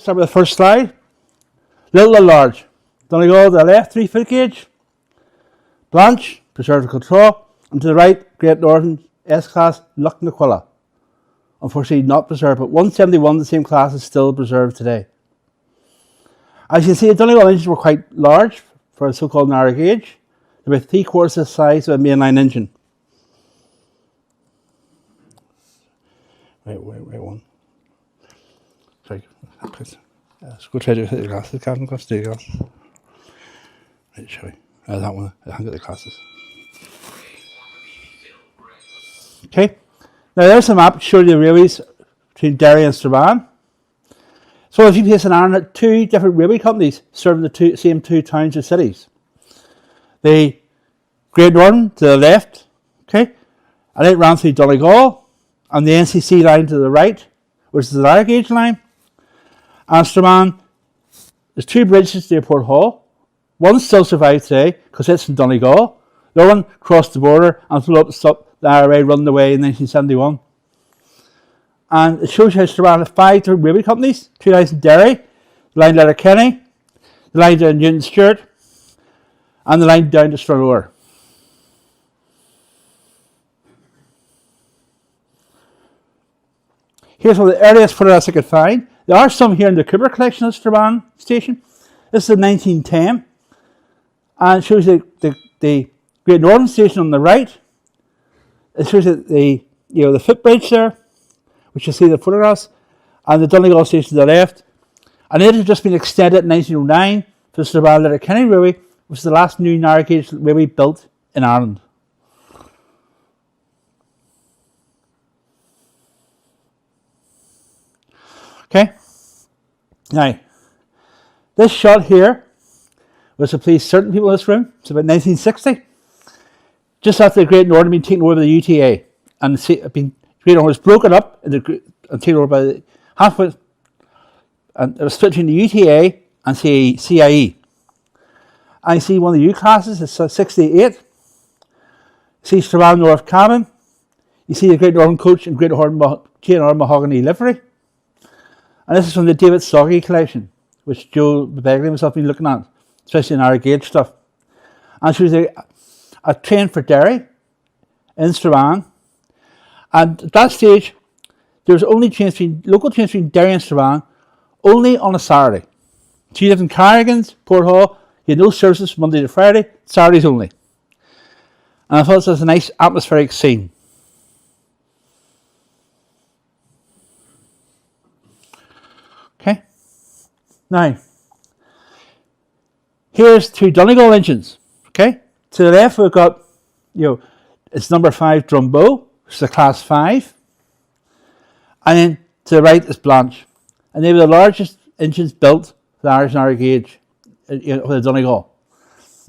Start with the first slide. Little and large. Donegal to the left, 3 foot gauge. Blanche, preserved control. And to the right, Great Northern S-Class Lucknaquilla. Unfortunately not preserved, but 171, the same class, is still preserved today. As you can see, the Donegal engines were quite large for a so-called narrow gauge. They were 3/4 the size of a mainline engine. Wait one. Sorry, let's go try to hit the glasses, Captain. Let's do the glasses. Right, shall we? That one, I haven't got the glasses. Okay, now there's a map showing the railways between Derry and Strabane. So if you place an iron at 2 different railway companies serving the same 2 towns or cities. The Great Northern to the left, okay, and it ran through Donegal, and the NCC line to the right, which is the narrow gauge line. And Strabane, there's 2 bridges to Airport Hall. One still survives today because it's in Donegal. The other one crossed the border and flew up to stop the IRA running away in 1971. And it shows you how Strabane had 5 different railway companies, 2 lines in Derry, the line down to Kenny, the line down to Newton Stewart, and the line down to Strabane. Here's one of the earliest photographs I could find. There are some here in the Cooper collection at Strabane station. This is 1910, and it shows the Great Northern station on the right. It shows the footbridge there, which you see the photographs, and the Donegal station to the left. And it had just been extended in 1909 to the Strabane Letterkenny Railway, which is the last new narrow gauge railway built in Ireland. Okay, now this shot here was to please certain people in this room. It's about 1960, just after the Great Northern had been taken over by the UTA, and the Great Northern was broken up and taken over by the halfway, and it was split between the UTA and CIE. And you see one of the U classes is 68. You see Strabane North cabin. You see the Great Northern coach and Great Northern mahogany livery. And this is from the David Soggy collection, which Joe Begley himself been looking at, especially in our gauge stuff. And she was a train for Derry in Strabane. And at that stage, there was only local trains between Derry and Strabane only on a Saturday. So you lived in Carrigan's, Port Hall, you had no services Monday to Friday, Saturdays only. And I thought this was a nice atmospheric scene. Okay, now here's 2 Donegal engines. Okay, to the left we've got, it's number 5 Drumbo, which is a class 5, and then to the right is Blanche, and they were the largest engines built for the Irish narrow gauge for the Donegal,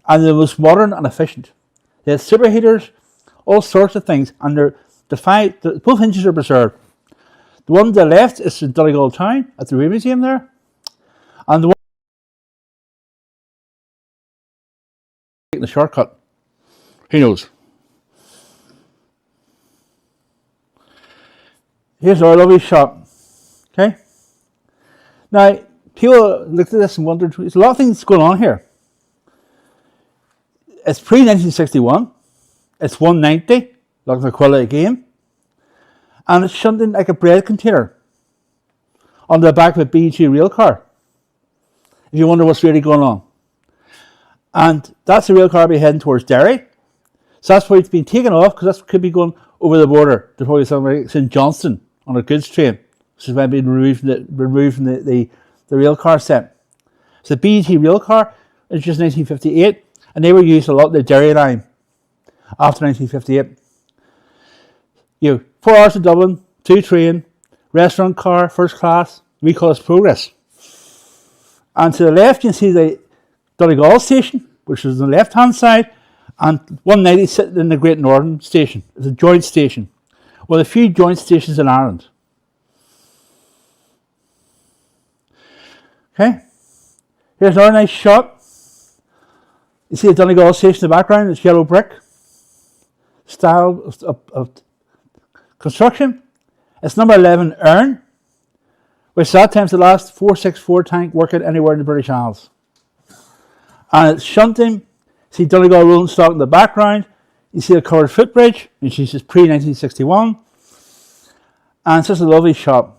and the most modern and efficient. They had superheaters, all sorts of things, and both engines are preserved. The one to the left is in Donegal Town at the Railway Museum there. And the one taking the shortcut. Who knows? Here's our lovely shop. Okay? Now, people looked at this and wondered, there's a lot of things going on here. It's pre-1961. It's 190, Lucknaquilla again. And it's something like a bread container on the back of a BG rail car, if you wonder what's really going on. And that's a rail car be heading towards Derry. So that's why it's been taken off, because that could be going over the border to probably somewhere like St Johnston on a goods train, which is why it's been removed from the rail car set. So the BG rail car is just 1958, and they were used a lot in the Derry line after 1958. 4 hours to Dublin, 2 train, restaurant car, first class, we call this progress. And to the left you can see the Donegal station, which is on the left hand side, and 190 sitting in the Great Northern station. It's a joint station, one of the few joint stations in Ireland. Okay, here's another nice shot. You see the Donegal station in the background, it's yellow brick style of construction. It's number 11 Earn, which at that time is the last 464 tank working anywhere in the British Isles. And it's shunting. See Donegal rolling stock in the background. You see the covered footbridge, which is pre-1961. And it's just a lovely shot.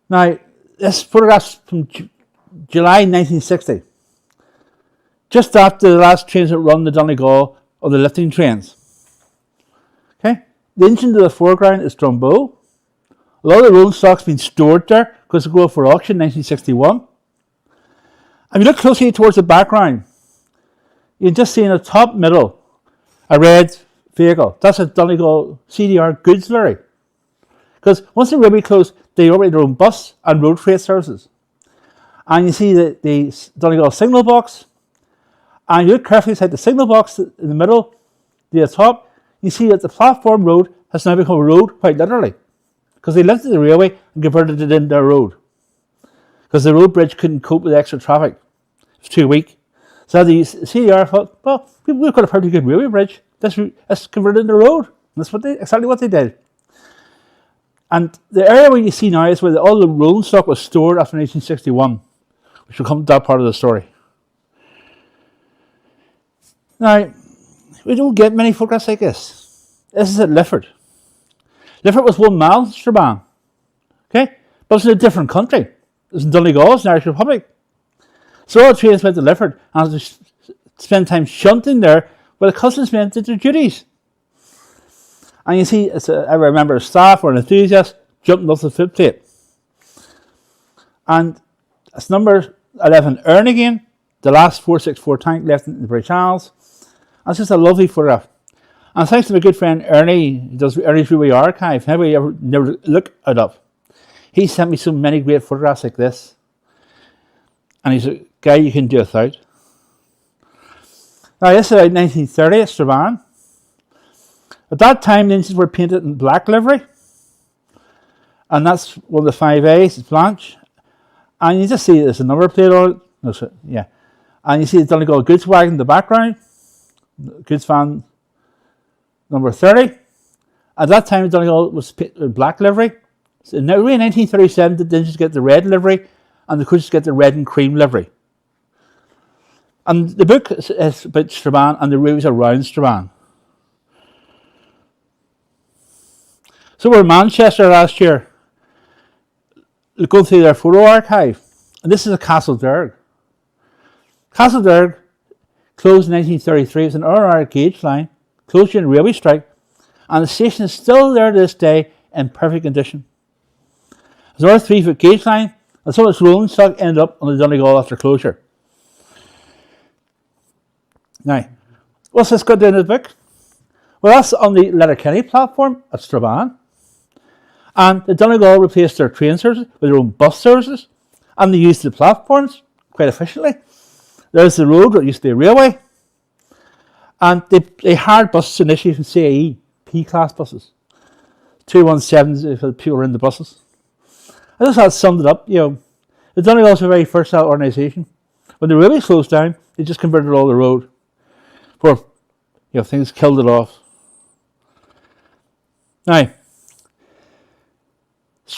Now, this photograph's from July 1960. Just after the last trains that run the Donegal or the lifting trains. Okay? The engine to the foreground is Strabane. A lot of the rolling stock's been stored there because it go up for auction in 1961. If you look closely towards the background, you can just see in the top middle a red vehicle. That's a Donegal CDR goods lorry. Because once the railway closed, they operate their own bus and road freight services. And you see the Donegal signal box. And you look carefully inside the signal box in the middle, near the top, you see that the platform road has now become a road, quite literally. Because they lifted the railway and converted it into a road. Because the road bridge couldn't cope with extra traffic. It was too weak. So the CDR thought, well, we've got a pretty good railway bridge. Let's convert it into a road. And that's exactly what they did. And the area where you see now is where all the rolling stock was stored after 1961, which will come to that part of the story. Now, we don't get many photographs like this. This is at Lifford. Lifford was 1 mile from Strabane. Okay? But it's in a different country. It's in Donegal, it's in the Irish Republic. So all the trains went to Lifford and had to spend time shunting there where the customs men did their duties. And you see, I remember a staff or an enthusiast jumping off the footplate. And it's number 11 Earn again, the last 464 tank left in the British Isles. And it's just a lovely photograph. And thanks to my good friend Ernie, who does Ernie's Railway Archive, if anybody ever never look it up, he sent me so many great photographs like this. And he's a guy you can do without. Now this is about 1930 at Strabane. At that time the engines were painted in black livery. And that's one of the 5As, it's Blanche. And you just see there's a number plate on it. No, sorry, yeah. And you see the Donegal goods wagon in the background. Goods van number 30. At that time, Donegal was black livery. So in 1937, the engines get the red livery, and the coaches get the red and cream livery. And the book is about Strabane and the routes around Strabane. So we were in Manchester last year, going through their photo archive, and this is a Castle Derg. Castle Derg closed in 1933. It was an hour gauge line, closed during the railway strike, and the station is still there to this day in perfect condition. It's another 3-foot gauge line, and some of its rolling stock ended up on the Donegal after closure. Now, what's this got to do in the book? Well, that's on the Letterkenny platform at Strabane. And the Donegal replaced their train services with their own bus services, and they used the platforms quite efficiently. There's the road that used to be a railway, and they hired buses initially from CAE, P-class buses, 217s for the people who were in the buses. I just had summed it up. The Donegal was a very versatile organisation. When the railway closed down, they just converted all the road, for things killed it off. Now,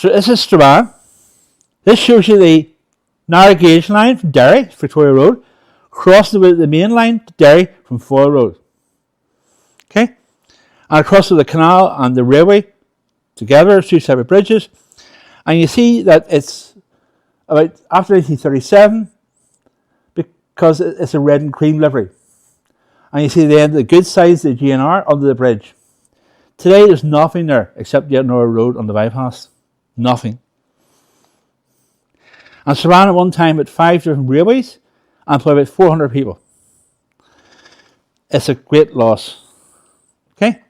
this is Strabane. This shows you the narrow gauge line from Derry, Victoria Road, crossing with the main line to Derry from Foyle Road. Okay? And across with the canal and the railway together, 2 separate bridges. And you see that it's about after 1937 because it's a red and cream livery. And you see the end of the goods sides of the GNR under the bridge. Today there's nothing there except yet another road on the bypass. Nothing. And Strabane at one time had 5 different railways and employed about 400 people. It's a great loss. Okay?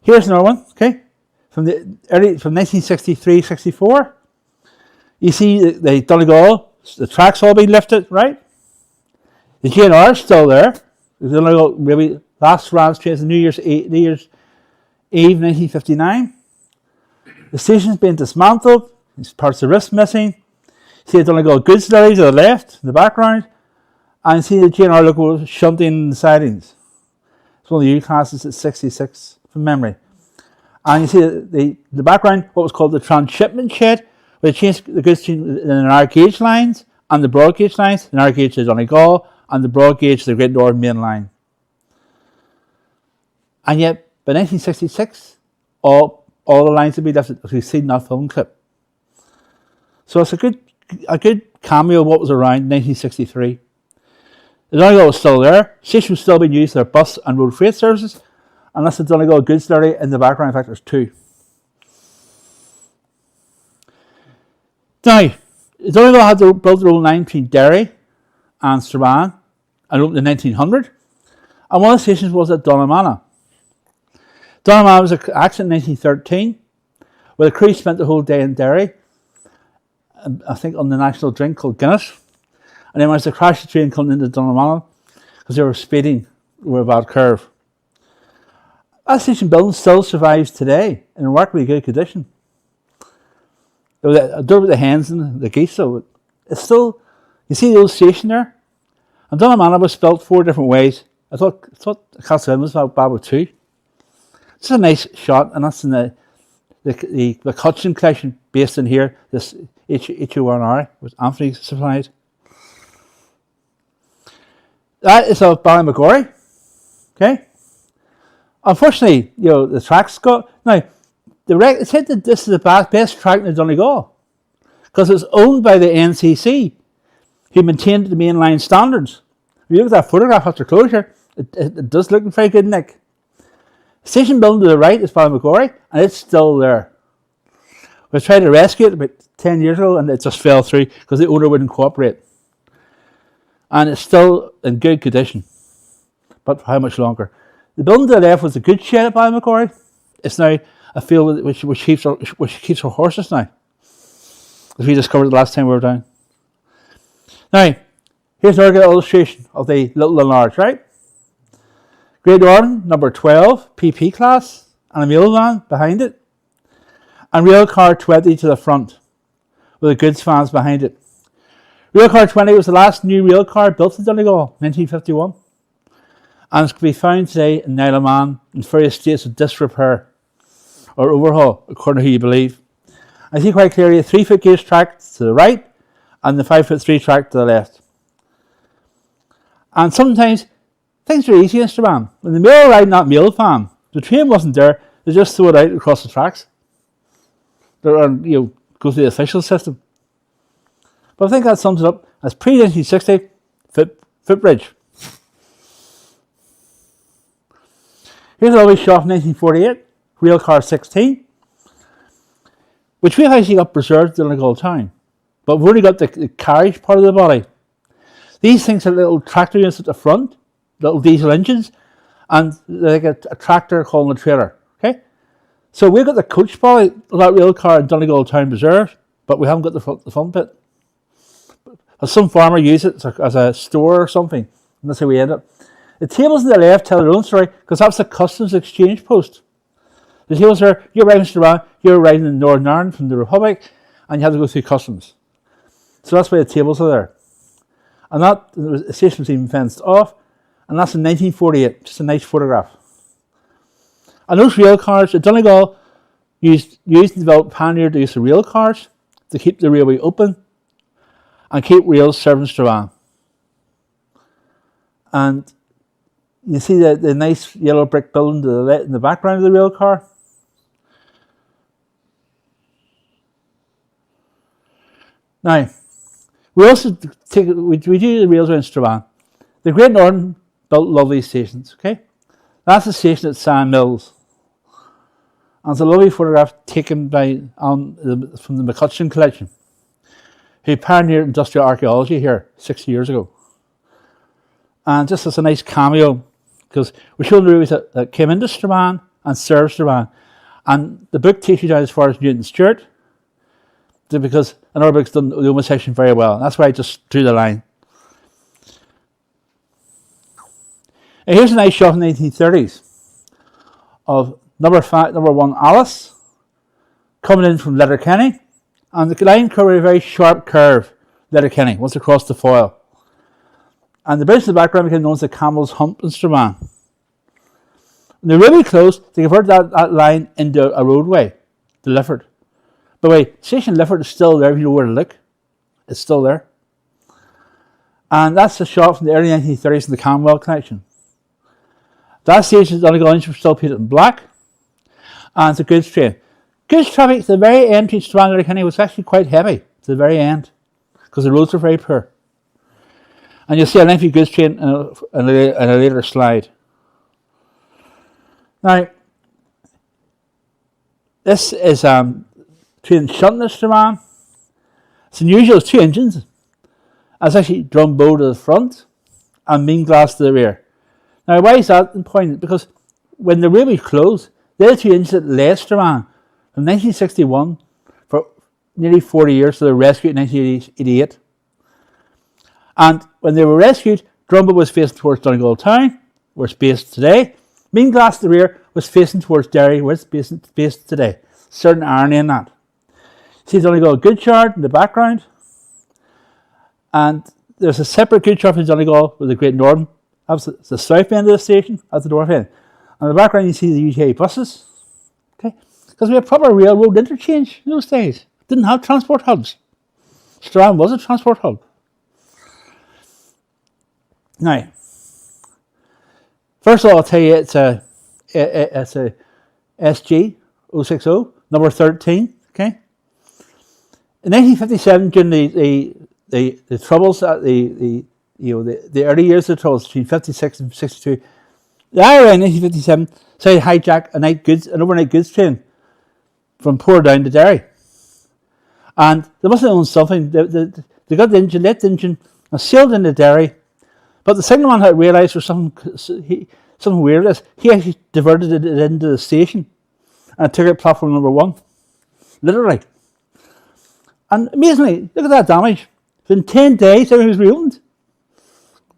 Here's another one, okay? From 1963-64. You see the Donegal, the tracks all being lifted, right? The GNR is still there. The Donegal railway last Strabane trains on New Year's Eve 1959. The station's been dismantled. There's parts of the roof missing. See the Donegal goods lorry to the left, in the background, and see the GNR logo shunting in the sidings. It's one of the U classes at 66 from memory. And you see the background, what was called the transshipment shed, where they changed the goods in the narrow gauge lines and the broad gauge lines. The narrow gauge to Donegal and the broad gauge to the Great Northern Main Line. And yet, by 1966, all the lines had been lifted, as we've seen in that film clip. So it's a good cameo of what was around in 1963. The Donegal was still there. The station was still being used for bus and road freight services. And that's the Donegal goods area in the background. In fact, there's two. Now, Donegal had built their own line between Derry and Strabane and opened in 1900. And one of the stations was at Donamana. Donamana was an accident in 1913 where the crew spent the whole day in Derry, I think on the national drink called Guinness. And then when they crashed the train coming into Donamana because they were speeding over a bad curve. That station building still survives today in remarkably good condition. I don't know about the hens and the geese, so it's still, you see the old station there? And Donamana was built 4 different ways. I thought Castlevin was about 2. It's a nice shot, and that's in the McCutcheon collection based in here, this HO1R, which Anthony supplied. That is of Ballymacgory. Okay? Unfortunately, the track's got... Now, it said that this is the best track in the Donegal because it's owned by the NCC, who maintained the mainline standards. If you look at that photograph after closure, it does look very good, Nick. The station building to the right is Ballymacgory, and it's still there. We tried to rescue it about 10 years ago, and it just fell through because the owner wouldn't cooperate. And it's still in good condition, but for how much longer? The building to the left was a good shed at Ballymacgory. It's now a field which keeps our horses now, as we discovered the last time we were down. Now, here's another illustration of the little and large, right? Great Northern, number 12, PP class, and a mail van behind it. And rail car 20 to the front, with the goods vans behind it. Rail car 20 was the last new rail car built in Donegal, 1951. And it's can be found today in Nileman in various states of disrepair or overhaul, according to who you believe. I see quite clearly a 3-foot gauge track to the right and the 5'3" track to the left. And sometimes things are easy in Strabane. When the mail arrived in that mail van, the train wasn't there, they just threw it out across the tracks. Go through the official system. But I think that sums it up as pre-1960 footbridge. Here's a lovely shot from 1948, rail car 16, which we've actually got preserved in Donegal town. But we've only got the carriage part of the body. These things are little tractor units at the front, little diesel engines, and like a tractor called a trailer. Okay, so we've got the coach body of that rail car in Donegal town preserved, but we haven't got the front bit. But some farmer used it as a store or something, and that's how we end up. The tables on the left tell their own story because that's the customs exchange post. The tables are, you're riding in Strabane, you're riding in Northern Ireland from the Republic, and you have to go through customs. So that's why the tables are there. And the station was even fenced off, and that's in 1948, just a nice photograph. And those rail cars, Donegal used and developed pioneered the use of rail cars to keep the railway open and keep rails serving Strabane. And you see the nice yellow brick building to the left in the background of the rail car. Now, we also we do the rails around Strabane. The Great Northern built lovely stations, okay? That's the station at Sand Mills. And it's a lovely photograph taken from the McCutcheon collection, who pioneered industrial archaeology here 60 years ago. And just as a nice cameo, because we're showing the railways that came into Strabane and served Strabane. And the book takes you down as far as Newton Stewart, because another book's done the Oma section very well. And that's why I just drew the line. And here's a nice shot in the 1930s of number 1 Alice coming in from Letterkenny, and the line covered a very sharp curve, Letterkenny, once across the foil. And the bridge in the background became known as the Camel's Hump in Strabane. When the railway closed, they converted that line into a roadway to Lifford. By the way, station Lifford is still there if you know where to look. It's still there. And that's a shot from the early 1930s in the Camwell connection. That station is Donegal engine still painted in black. And it's a goods train. Goods traffic to the very end between Strabane and Letterkenny was actually quite heavy to the very end because the roads were very poor. And you'll see a lengthy goods train in a later slide. Now, this is train shunting at Strabane. It's unusual, it's two engines. It's actually drum bow to the front and mean glass to the rear. Now, why is that important? Because when the railway closed, they're the two engines that led Strabane from 1961 for nearly 40 years, so they were rescued in 1988. And when they were rescued, Drumbo was facing towards Donegal town, where it's based today. Mean glass to the rear was facing towards Derry, where it's based today. Certain irony in that. See Donegal goods yard in the background. And there's a separate goods yard from Donegal with the Great Northern. That's the south end of the station, that's the north end. And in the background you see the UTA buses. Okay? Because we had proper railroad interchange in those days. Didn't have transport hubs. Strabane was a transport hub. Now, first of all, I'll tell you it's a SG 060, number 13. Okay. In 1957, during the troubles at the early years of the troubles between 56 and 62, the IRA in 1957 decided to hijack an overnight goods train from Portadown to Derry, and they must have known something. They got the engine, lit the engine, and sailed into Derry. But the signalman had realised there was something weird with this. He actually diverted it into the station and took it platform number 1. Literally. And amazingly, look at that damage. Within 10 days, everything was reopened.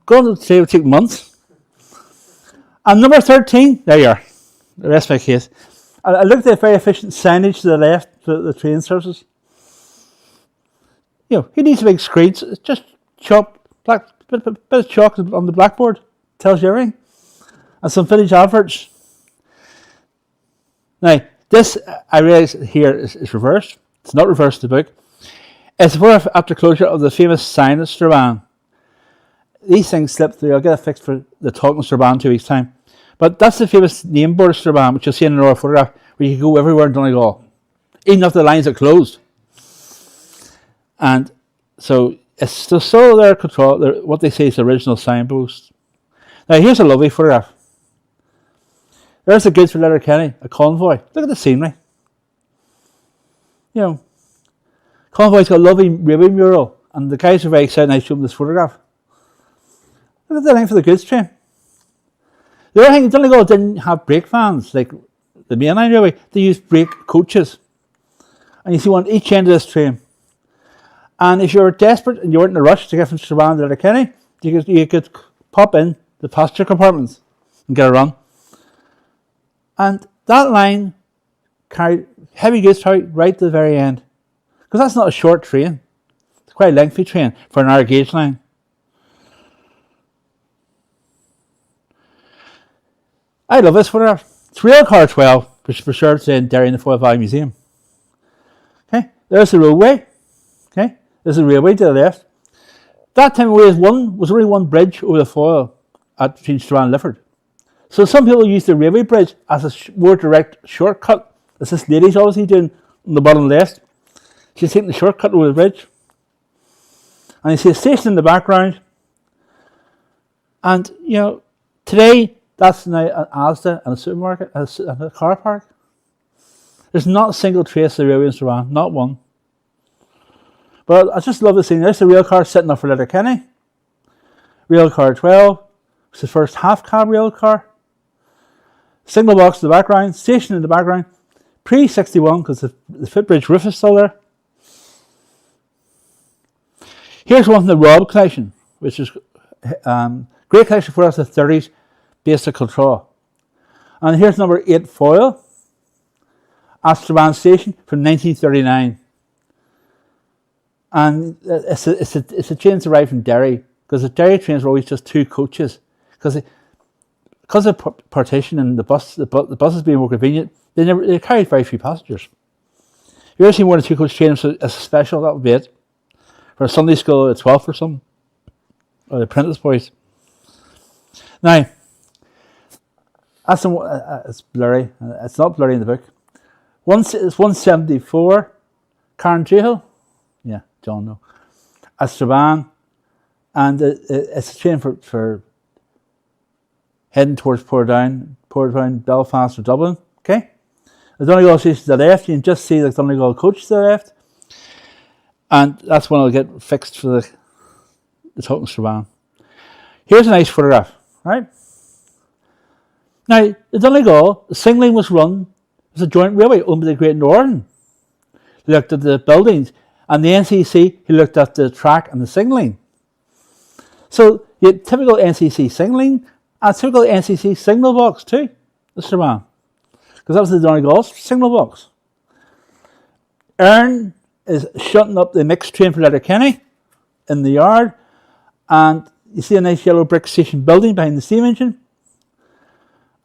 Going to say it would take months. And number 13, there you are. The rest of my case. I looked at very efficient signage to the left for the train services. He needs a big screen. It's just chopped bit of chalk on the blackboard. Tells you everything. And some village adverts. Now, this, I realise here is reversed. It's not reversed in the book. It's after closure of the famous sign at Strabane. These things slip through. I'll get it fixed for the talk in Strabane 2 weeks' time. But that's the famous name board of Strabane, which you'll see in another photograph, where you can go everywhere in Donegal, even if the lines are closed. And so it's still their control, what they say is the original signpost. Now here's a lovely photograph. There's the goods for Letterkenny, a convoy. Look at the scenery. Convoy's got a lovely railway mural, and the guys are very excited I show them this photograph. Look at the length of the goods train. The other thing, Donegal didn't have brake vans like the mainline railway. They used brake coaches. And you see one at each end of this train. And if you were desperate and you weren't in a rush to get from Strabane to Letterkenny, you could pop in the passenger compartments and get a run. And that line carried heavy goods right to the very end. Because that's not a short train. It's quite a lengthy train for an hour gauge line. I love this photograph. It's Railcar 12, which is preserved in Derry in the Foyle Valley Museum. Okay, there's the roadway. Okay, there's the railway to the left. That time there was only one bridge over the Foyle between Strabane and Lifford. So some people use the railway bridge as a more direct shortcut. As this lady's obviously doing on the bottom left. She's taking the shortcut over the bridge. And you see a station in the background. And, today that's now an Asda and a supermarket and a car park. There's not a single trace of the railway in Strabane, not one. But I just love the scene. There's the rail car sitting up for Letterkenny. Railcar 12, it's the first half-cab rail car. Signal box in the background, station in the background. Pre-61, because the footbridge roof is still there. Here's one from the Robb collection, which is great collection for us in the 30s, basic control. And here's number 8 Foyle at Strabane Station from 1939. And it's a train that arrived from Derry, because the Derry trains were always just 2 coaches. Because because of partition and the buses being more convenient, they carried very few passengers. If you ever seen one or two coach trains as a special, that would be it. For a Sunday school at 12 or something, or the apprentice boys. Now, that's it's blurry. It's not blurry in the book. It's 174, Karen Trehill. Yeah, John, no. At Strabane, and it's a train for heading towards Portadown, Belfast or Dublin. Okay, the Donegal station to the left. You can just see the Donegal coach to the left, and that's when it'll get fixed for the Talking Strabane. Here's a nice photograph, right? Now, the Donegal, the Singling was run as a joint railway owned by the Great Northern. He looked at the buildings, and the NCC, he looked at the track and the Singling. So, you had typical NCC Singling and typical NCC signal box too, the Strabane. Because that was the Donegal signal box. Earn is shutting up the mixed train for Letterkenny in the yard, and you see a nice yellow brick station building behind the steam engine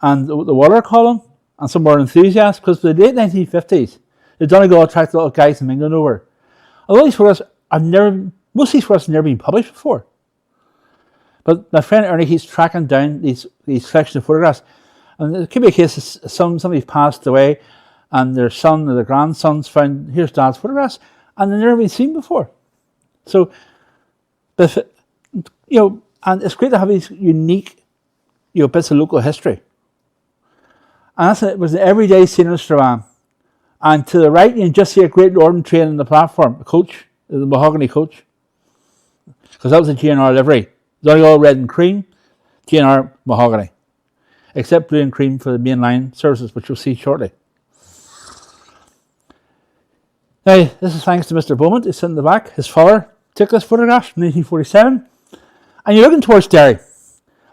and the water column, and some more enthusiasts, because for the late 1950s, the Donegal attracted a lot of guys from England over. Although these photographs most of these photographs have never been published before. But my friend Ernie, he's tracking down these collection of photographs, and it could be a case of somebody's passed away, and their son or their grandsons found, here's Dad's photographs, and they've never been seen before. So, and it's great to have these unique, bits of local history. And it was an everyday scene in Strabane. And to the right, you can just see a Great Northern train on the platform, a coach, the mahogany coach, because that was a GNR livery. Donegal red and cream, GNR mahogany, except blue and cream for the mainline services, which you'll see shortly. Now, this is thanks to Mr. Beaumont, who's sitting in the back. His father took this photograph from 1947. And you're looking towards Derry.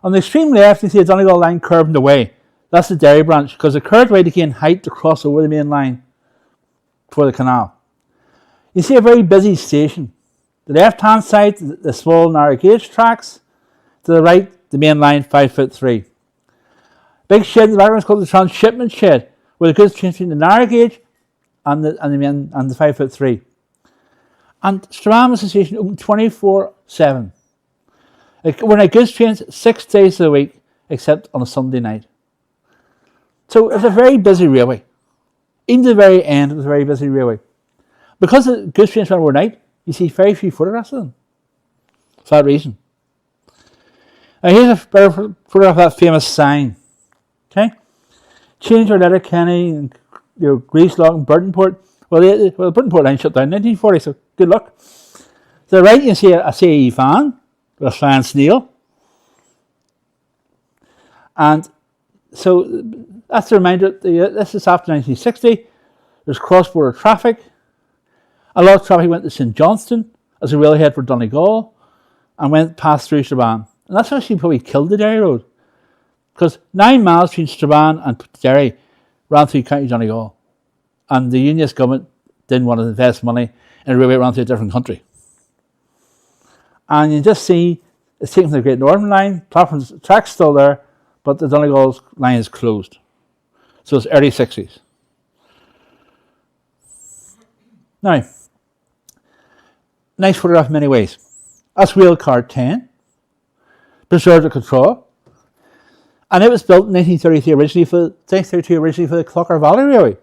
On the extreme left, you see a Donegal line curving away. That's the Derry branch, because it curved away to gain height to cross over the main line for the canal. You see a very busy station. The left-hand side, the small narrow gauge tracks. To the right, the main line, 5'3". Big shed in the background is called the transshipment shed, where the goods change between the narrow gauge and the 5'3". And Strabane was a station open 24/7. We're on goods trains 6 days of the week, except on a Sunday night. So it's a very busy railway. Even to the very end, it was a very busy railway. Because the goods trains run overnight, you see very few photographs of them. For that reason. Now here's a photograph of that famous sign. Okay? Change our Letterkenny and Greaselock and Burtonport. Well, the Burtonport line shut down in 1940, so good luck. To the right, you see a CAE van with a flying snail. And so that's a reminder that this is after 1960. There's cross-border traffic. A lot of traffic went to St Johnston as a railhead for Donegal and passed through Strabane. And that's actually probably killed the Derry Road, because 9 miles between Strabane and Derry ran through County Donegal. And the Unionist government didn't want to invest money in a railway that ran through a different country. And you just see it's taken from the Great Northern line, track's still there, but the Donegal line is closed. So it's early 60s. Now, nice photograph in many ways. That's rail car 10, preserved at Control. And it was built in 1932 originally for the Clocker Valley Railway,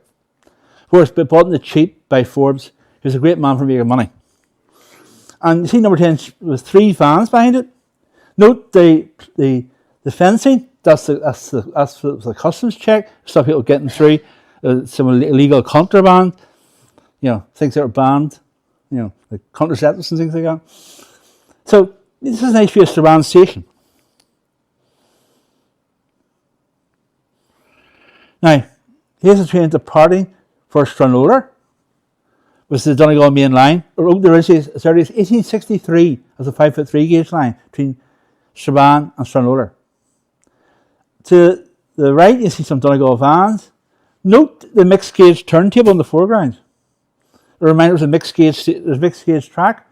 where it's been bought in the cheap by Forbes, who's a great man for making money. And you see number 10 with 3 vans behind it. Note the fencing, that's the customs check, stop people getting through, some illegal contraband, things that are banned, like contraceptives and things like that. So this is a nice view of Strabane station. Now, here's a train departing for Stranraer, which is the Donegal main line. Originally, it started in 1863 as a 5'3" gauge line between Strabane and Stranraer. To the right, you see some Donegal vans. Note the mixed gauge turntable in the foreground. A reminder there's a mixed gauge track.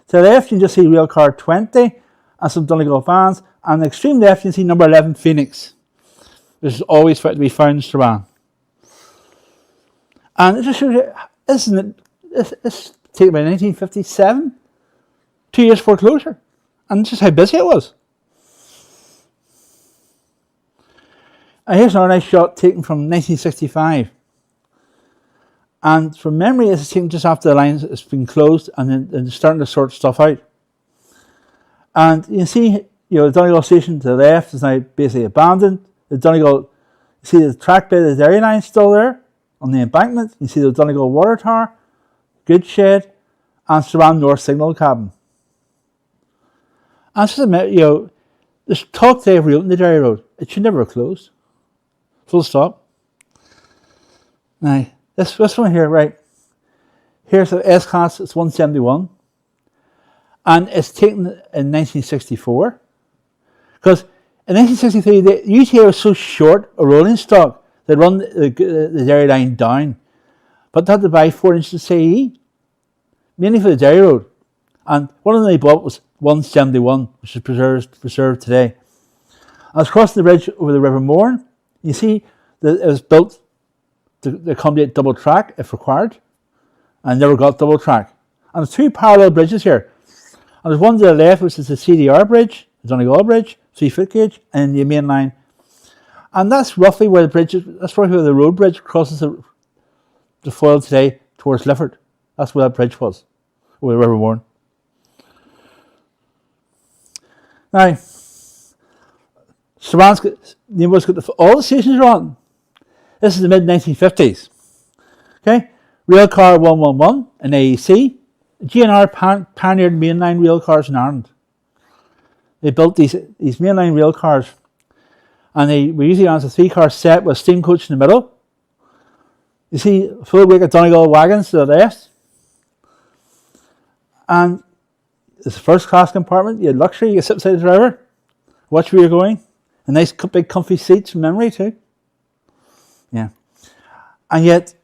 To the left, you can just see rail car 20 and some Donegal vans. And the extreme left, you can see number 11 Phoenix. which is always to be found in Strabane. And it just shows you, isn't it, it's taken by 1957, 2 years foreclosure, and just how busy it was. And here's another nice shot taken from 1965. And from memory, it's taken just after the lines it's been closed and then starting to sort stuff out. And you can see, the Donegal station to the left is now basically abandoned. The Donegal, you see the track bed of the dairy line still there on the embankment. You see the Donegal water tower, goods shed, and Strabane North signal cabin. And just a minute, there's talk they have reopened the Derry Road. It should never have closed. Full stop. Now, this one here, right? Here's the S-Class, it's 171. And it's taken in 1964. Because in 1963, the UTA was so short a rolling stock, they'd run the dairy line down. But they had to buy 4 inches of CE, mainly for the Derry Road. And one of them they bought was 171, which is preserved today. I was crossing the bridge over the River Mourne. You see that it was built to accommodate double track if required, and never got double track. And there's 2 parallel bridges here. And there's one to the left, which is the CDR bridge, the Donegal Bridge, 3 foot gauge, and the main line. And that's roughly where the bridge is, that's roughly where the road bridge crosses the Foyle today towards Lifford. That's where that bridge was, over the River Mourne. Now, Strabane's got all the stations are on. This is the mid-1950s. Okay, Railcar 111 in AEC. GNR pioneered mainline rail cars in Ireland. They built these mainline rail cars, and they were usually on a 3-car set with a steam coach in the middle. You see full wake of Donegal wagons to the left. And it's a first class compartment. You had luxury, you sit beside the driver, watch where you're going. A nice big comfy seats from memory too. Yeah. And yet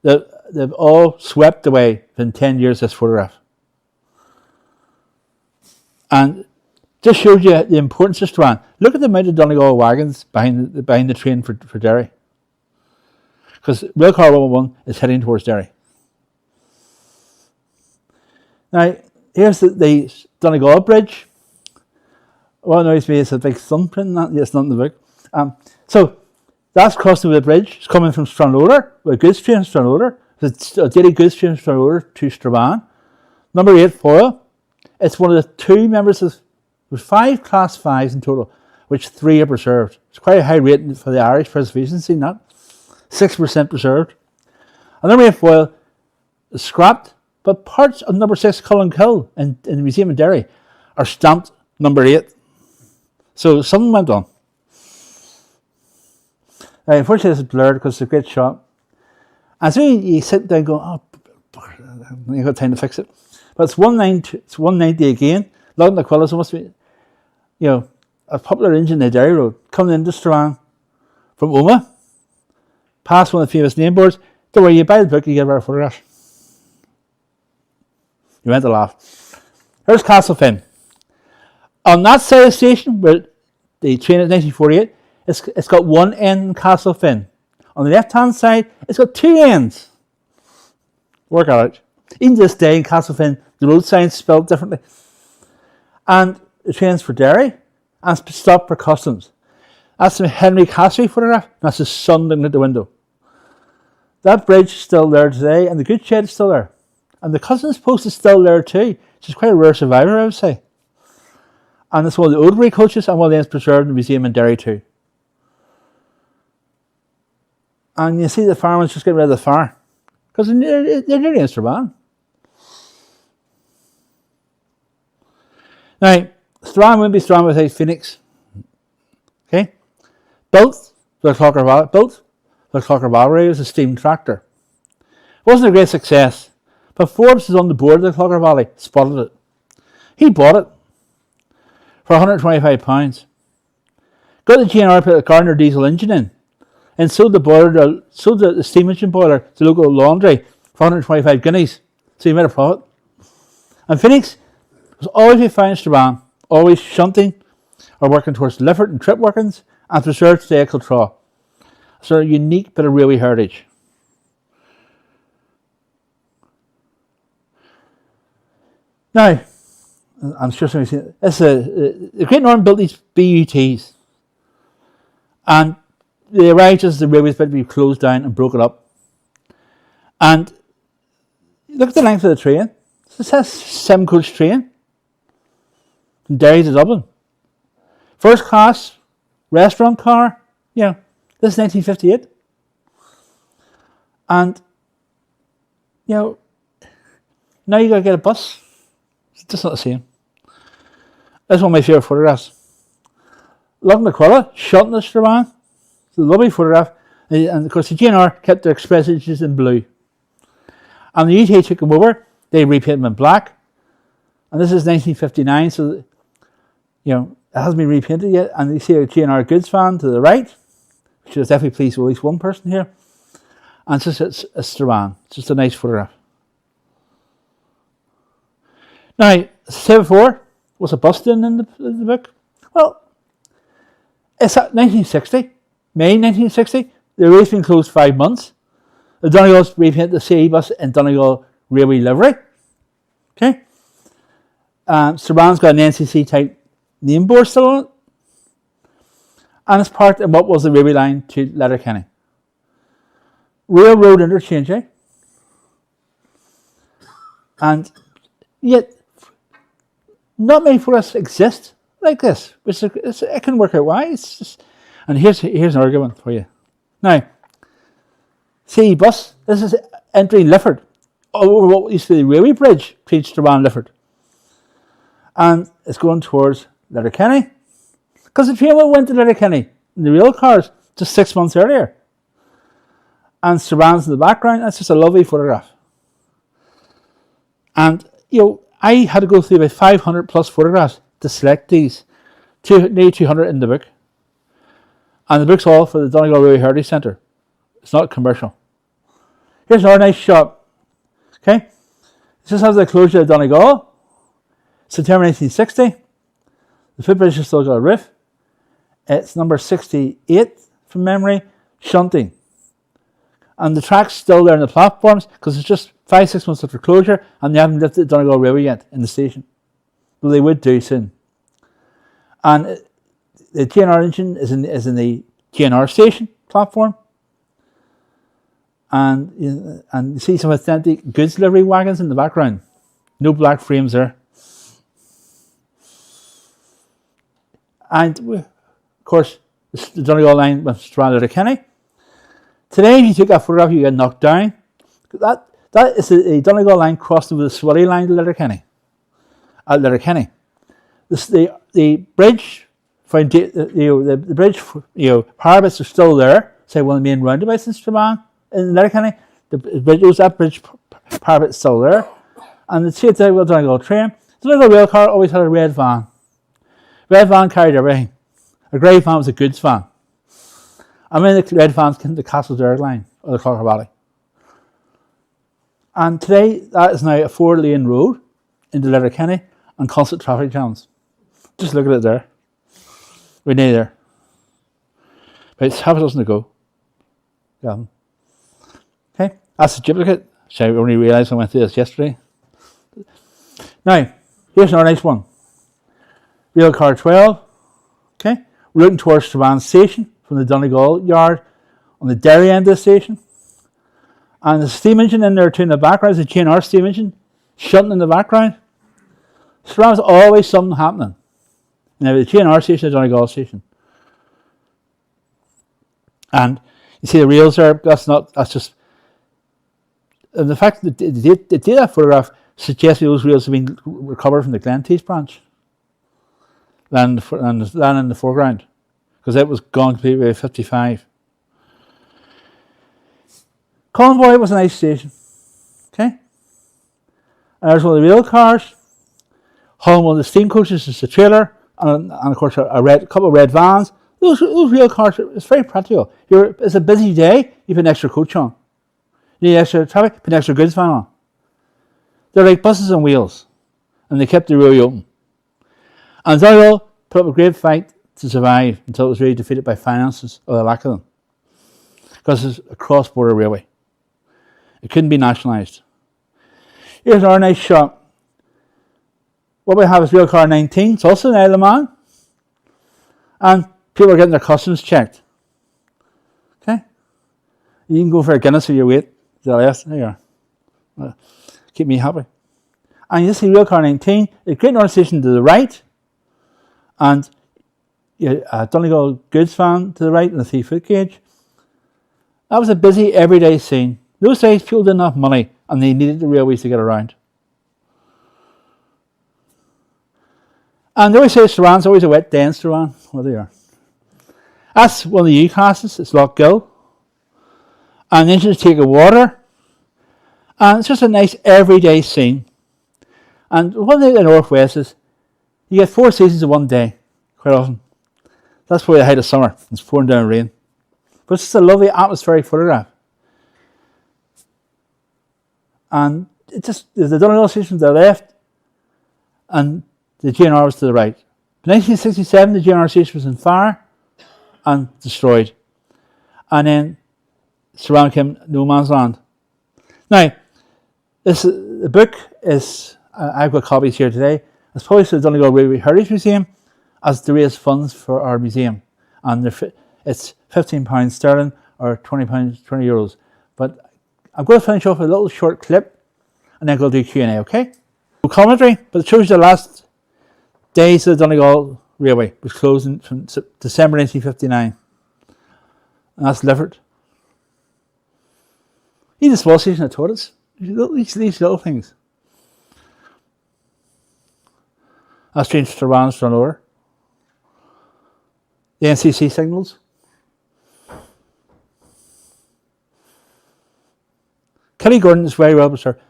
they've all swept away within 10 years, this photograph. And just shows you the importance of Strabane. Look at the amount of Donegal wagons behind the train for Derry. Because Railcar 111 is heading towards Derry. Now, here's the Donegal Bridge. What annoys me is a big thumbprint. It's not in the book. So that's crossing the bridge. It's coming from Stranraer, with a goods train from Stranraer. It's a daily goods train from Stranraer to Strabane. Number 8, Foyle. It's one of the 2 members of, there's 5 class 5s in total, which 3 are preserved. It's quite a high rating for the Irish preservation scene, that. 6% preserved. And number 8, Foyle is scrapped, but parts of number 6, Cullenkill in the Museum of Derry are stamped number 8. So something went on. Unfortunately, this is blurred because it's a great shot. And so you sit there and go, oh, you've got time to fix it. But it's 190 again. Loudon Aquila, so must be, a popular engine in the Derry Road, coming into Strabane from Oma, past one of the famous name boards. Don't worry, you buy the book, you get a better photograph. You went to laugh. Here's Castlefin. On that side of the station, where the train at 1948, it's got one end in Castlefin. On the left-hand side, it's got 2 ends. Work out. Even this day in Castlefin, the road signs spelled differently. And the train's for Derry, and it's stopped for customs. That's the Henry Cassidy photograph. That's his son looking at the window. That bridge is still there today, and the goods shed is still there. And the customs post is still there too, which is quite a rare survivor, I would say. And it's one of the Oldbury coaches, and one of them is preserved in the museum in Derry too. And you see the fireman's just getting rid of the fire, because they're nearly in Strabane. Now, Strabane wouldn't be Strabane without Phoenix. Okay? Built for the Clocker Valley was a steam tractor. It wasn't a great success, but Forbes was on the board of the Clocker Valley, spotted it. He bought it for £125. Got the GNR, put a Gardner diesel engine in, and sold the steam engine boiler to the local laundry for 125 guineas. So he made a profit. And Phoenix was always be found in Strabane, always shunting or working towards Lifford and trip workings, and preserved today at Kiltraw. A sort of unique bit of railway heritage. Now, I'm sure somebody's seen it. The Great Northern built these BUTs, and they arrived just as the railway was about to be closed down and broken up. And look at the length of the train. This says 7-coach train from Derry to Dublin. First class restaurant car. Yeah, this is 1958. And, now you got to get a bus. It's just not the same. That's one of my favourite photographs. Loch McQuilla, shot in the Strabane. It's a lovely photograph. And of course the GNR kept their express images in blue. And the UTA took them over. They repainted them in black. And this is 1959, so it hasn't been repainted yet. And you see a GNR goods van to the right, which is definitely pleased with at least one person here. And it's just a Strabane. It's just a nice photograph. Now, as I said before, what's a bus doing in the book? Well, it's at 1960, May 1960. The railway's been closed 5 months. The Donegal's repainted the CE bus in Donegal Railway livery. Okay. Strabane's got an NCC type name board still on it. And it's parked in what was the railway line to Letterkenny. Railroad interchange, eh? And yet, not many photographs exist like this. It can work out why. And here's an argument for you. Now, CE bus, this is entering Lifford over what used to be the railway bridge between Strabane and Lifford. And it's going towards Letterkenny. Because the train went to Letterkenny in the rail cars just 6 months earlier. And Strabane's in the background. That's just a lovely photograph. And, I had to go through about 500 plus photographs to select these. Nearly 200 in the book. And the book's all for the Donegal Railway Heritage Centre. It's not commercial. Here's another nice shot. Okay? This has the closure of Donegal. September 1960. The footbridge has still got a roof. It's number 68 from memory. Shunting. And the track's still there on the platforms because it's just 5-6 months after closure and they haven't lifted the Donegal Railway yet in the station. But they would do soon. And the GNR engine is in the GNR station platform. And you see some authentic goods delivery wagons in the background. No black frames there. And of course, the Donegal line went to Letterkenny. Today, if you took that photograph, you get knocked down. That is the Donegal line crossing with the Swilly line to Letterkenny. At Letterkenny, the bridge, the bridge, parapets are still there. Say one of the main roundabouts in Strabane in Letterkenny. That bridge parapet is still there, and the state Donegal train. The Donegal rail car always had a red van. Red van carried everything. A grey van was a goods van. I mean, the red vans came to the Castledare line or the Clocker Valley. And today, that is now a 4-lane road into Letterkenny and constant traffic jams. Just look at it there. We're near there. About half a dozen to go. Yeah. Okay, that's a duplicate. So I only realised I went through this yesterday. Now, here's another nice one. Rail car 12. Okay, routing towards Strabane station from the Donegal yard on the Derry end of the station. And the steam engine in there too in the background is a GNR steam engine shunting in the background. So there's always something happening. Now the GNR station is the Donegal station. And you see the rails there, that's just, and the fact that they did that photograph suggests those rails have been recovered from the Glentees branch. Than in the foreground. Because it was gone completely by 55. Convoy was a nice station. Okay? And there's one of the rail cars. Home one of the steam coaches is the trailer. And of course a couple of red vans. Those rail cars, it's very practical. It's a busy day, you put an extra coach on. You need extra traffic, put an extra goods van on. They're like buses on wheels. And they kept the railway open. And Donegal put up a great fight to survive until it was really defeated by finances or the lack of them. Because it's a cross-border railway. It couldn't be nationalised. Here's our nice shot. What we have is rail car 19. It's also in Isle of Man. And people are getting their customs checked. Okay? You can go for a Guinness with your weight. There you are. Keep me happy. And you see rail car 19. The Great Northern Station to the right. And Donegal goods van to the right and the 3-foot gauge. That was a busy everyday scene. Those days people didn't have money and they needed the railways to get around. And they always say Strabane's always a wet day in Strabane. Well, they are. That's one of the U classes. It's Loch Gill. And the engines take a water. And it's just a nice everyday scene. And one thing in the Northwest is you get 4 seasons in one day, quite often. That's probably the height of summer. It's pouring down rain. But it's just a lovely atmospheric photograph. And it just, the Donegal station to the left and the GNR was to the right. In 1967, the GNR station was on fire and destroyed. And then Strabane became no man's land. Now, the book is, I've got copies here today. It's published at the Donegal Railway Heritage Museum as to raise funds for our museum. And it's £15 sterling or £20, €20. But I'm going to finish off with a little short clip and then we'll do Q&A, okay? No commentary, but it shows the last days of the Donegal Railway. It was closing from December 1959. And that's Lifford. He's a small station that taught us. These little things. That's changed Strabane's front over. The NCC signals. Kelly Gordon is very well preserved.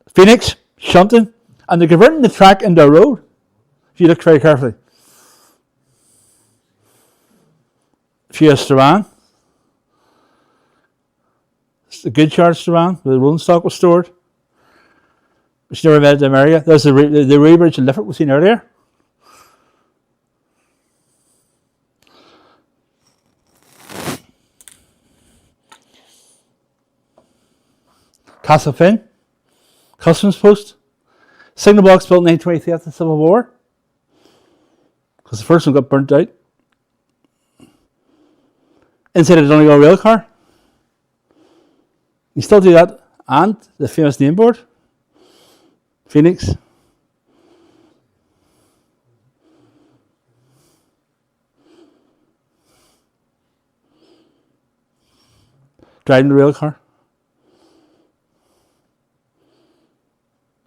Phoenix, Shunton, and they're converting the track into a road. If you look very carefully. Few Strabane. It's the good yard Strabane, where the rolling stock was stored. Which never made it to America. There's the rail bridge in Lifford we've seen earlier. Castle Finn, Customs Post, signal box built in 1923 after the Civil War, because the first one got burnt out. Inside of the Donegal rail car, you still do that, and the famous name board, Phoenix. Driving the rail car.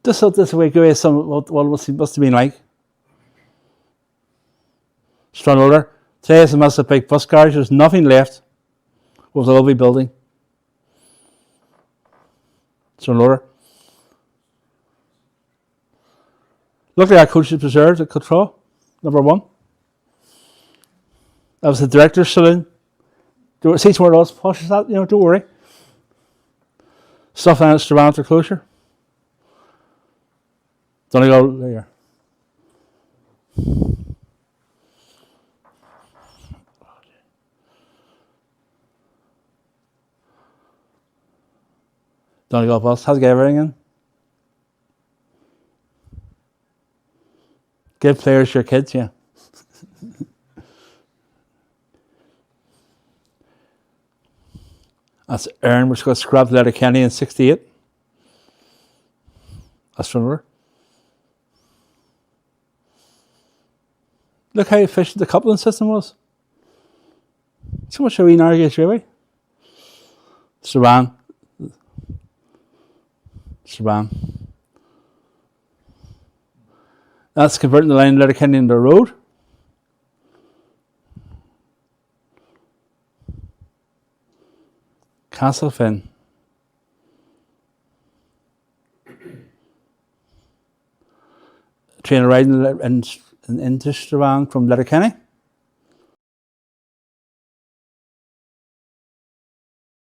Just thought this would give away what it must have been like. Stranraer. Today is a massive big bus garage. There's nothing left. It was a lovely building. Stranraer. Look at that coach is preserved at Cotrell, number 1. That was the director's saloon. See somewhere else posh as that, don't worry. Stuff down at Strabane after closure. Donegal, there you are. Donegal bus has to get everything in. Give players your kids, yeah. That's Erin, which got scrapped out of Kenny in 68. That's from her. Look how efficient the coupling system was. So much a wee narrow gauge railway. Strabane. That's converting the line of Letterkenny into a road. Castle Finn. Train riding into Strabane from Letterkenny.